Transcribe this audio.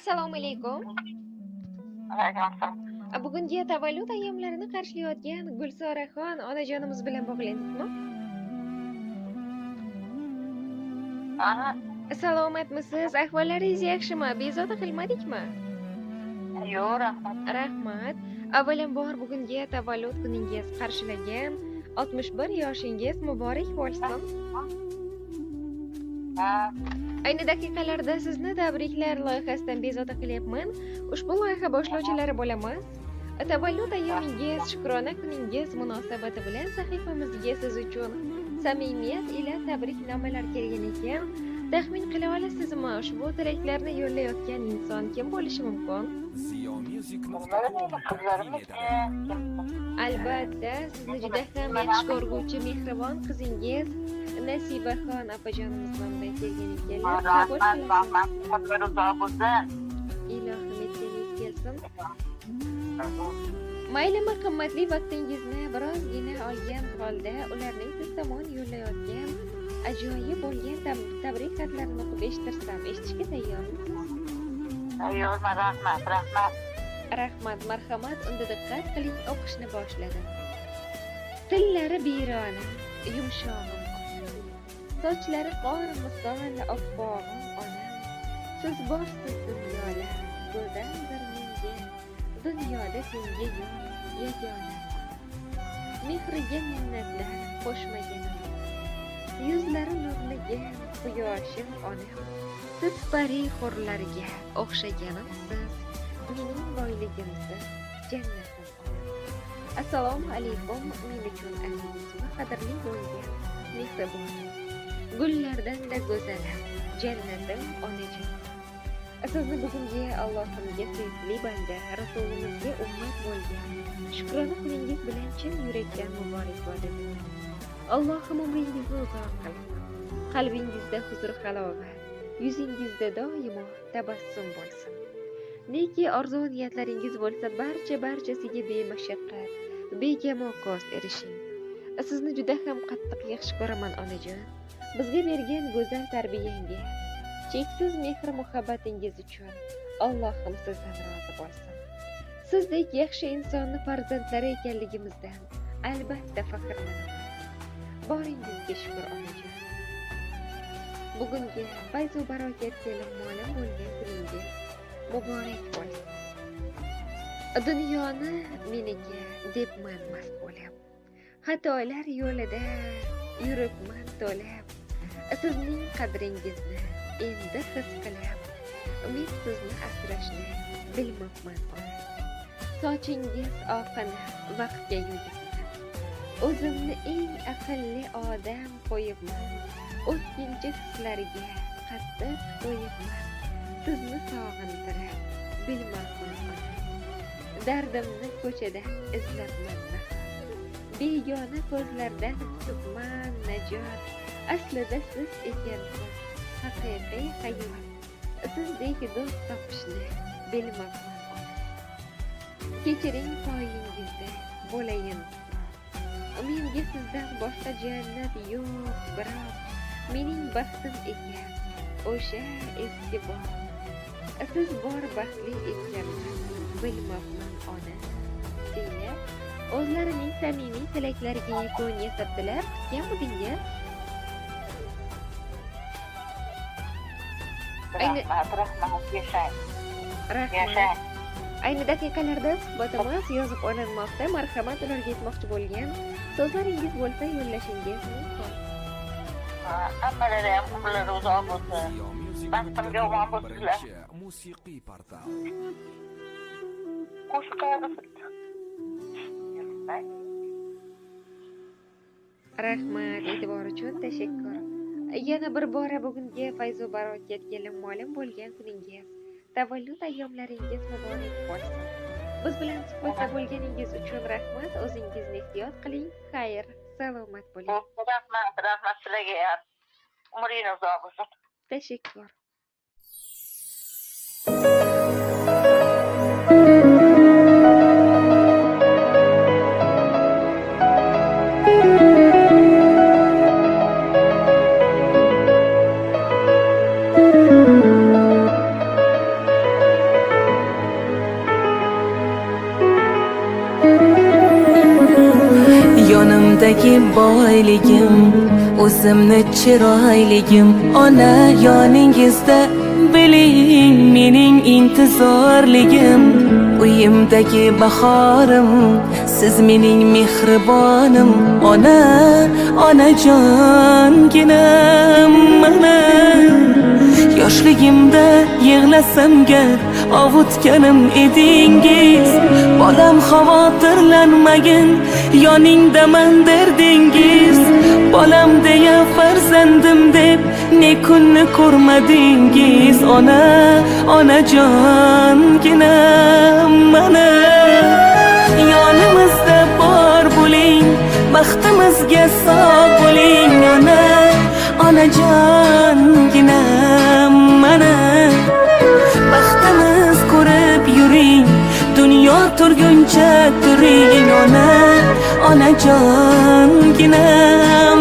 Assalomu alaykum. Alaykum. Bugungi tavallud ayyomlarini qarshilayotgan Gulsoraxon onajonimiz bilan bog'landikmi? Salomatmisiz? Ahvollaringiz yaxshimi? Bezovta qilmadikmi? Yo'q, rahmat. Rahmat. Avvalambor bugungi tavallud kuningiz qarshilagan 61 yoshingiz muborak bo'lsin. Ayni daqiqalarda sizni tabriklar loyihasidan bezovta qilyapman. Ushbu loyiha boshlovchilari bo'lamiz. Tavallud ayyomingiz, shukrona kuningiz munosabati bilan sahifamizga siz uchun samimiyat ila tabriknomalar kelgan ekan. Taxmin qila olasizmi, ushbu tilaklarni yo'llayotgan inson kim bo'lishi mumkin? Albatta, sizni juda ham yaxshi ko'rguvchi mehribon qizingiz Nasibaxon opajonimiz nomidan kelgan ekanlar. Qabul qilasiz. Ilohim etganingiz kelsin. Maylimi qimmatli vaqtingizni birozgina olgan holda ularning siz tomon yo'llayotgan ajoyib bo'lgan tabrik xatlarini o'qib eshitirsam, eshitishga tayyormisiz? Tayyorman, rahmat. Rahmat, marhamat, unda diqqat qiling, o'qishni boshladim. Tillari birona, yumshog'im. Sochlari qor misol oppog'im onam. Siz borsiz dunyolar, go'zaldir menga. Dunyoda senga yo'q yagona. Mehriga minnatlar qo'shmagan. Yuzlari nurlagan quyoshim onam. Siz pari hurlarga o'xshaganimsiz. Mening boyligimsiz, jannatim onam. Assalomu alaykum, men uchun aziz va qadrli bo'lgan mehribon. Gullardan-da go'zal, jannatim onajon. Sizni bugungi Allohimga suyukli banda, Rasulimizga ummat bo'lgan shukrona kuningiz bilan chin yurakdan muborakbod etaman. Allohim umringizni uzoq qilsin. Qalbingizda huzur halovat, yuzingizda doimo tabassum bo'lsin. Neki orzu niyatlaringiz bo'lsa, barchasiga bemashaqqat, begamo ko'z erishing. Sizni juda ham qattiq yaxshi ko'raman onajon. Bizga bergan go'zal tarbiyangga, cheksiz mehr muhabbatingiz uchun Allohim sizdan rozi bo'lsin. Sizdek yaxshi insonni farzandlari ekanligimizdan albatta faxrlanaman. Boringizga shukr onajon. Bugungi fayz va barokat kelib mo'lam bo'lgan kuningiz muborak bo'lsin. Dunyoni meniki debman mast bo'lib, xatolar yo'lida yuribman to'lab. Sizning qadringizni endi his qilib, men sizni asrashni bilmabman ona. Sochingiz oqini vaqtga yugizman. O'zimni eng aqlli odam qo'yibman. O'tkinchi hislarga qattiq qo'yibman. Sizni sog'intirib bilmabman ona. Dardimni ko'chada izlabman. Begona ko'zlardan kutibman najot. Aslida siz ekansiz haqiqiy hayot. Sizdek do'st topishni bilmabman ona. Kechiring poyingizda bo'layin. Menga sizdan boshqa jannat yo'q, biroq mening baxtim ekan o'sha eski bog'. Siz bor baxtli ekanman bilmabman ona. Deya o'zlarining samimiy tilaklariga yakun yasabdilar. Kutgan budingiz? Rahmat, yashang. Rahmat. Ayni daqiqalarda suhbatimiz yozib olinmoqda. Marhamat, ularga aytmoqchi bo'lgan so'zlaringiz bo'lsa yo'llashingiz mumkin. Hammalari ham umrlari uzoq bo'lsin. Baxtimga omon bo'lsinlar. Musiqiy portal. Rahmat, e'tibor uchun tashakkur. Yana bir bora bugungi fayz va barokat kelib mo'lam bo'lgan kuningiz, tavallud ayyomlaringiz muborak bo'lsin. Biz bilan suhbatda bo'lganingiz uchun rahmat. O'zingizni ehtiyot qiling. Xayr, salomat bo'ling. Rahmat sizlarga ham. Umringiz uzoq bo'lsin. Tashakkur. boyligim, o'zimni chiroyligim. Ona yoningizda biling mening intizorligim. Uyimdagi bahorim, siz mening mehribonim. Ona, onajonginam mana. Yoshligimda yig'lasam gar ovutganim edingiz. Bolam xavotirlanmagin, yoningdaman derdingiz. Bolam deya farzandim deb ne kunni ko'rmadingiz. Ona, onajonginam mana. Yonimizda bor bo'ling, baxtimizga sog' bo'ling. Ona, onajonginam mana. Baxtimiz ko'rib yuring, dunyo turguncha turing. Ona, onajonginam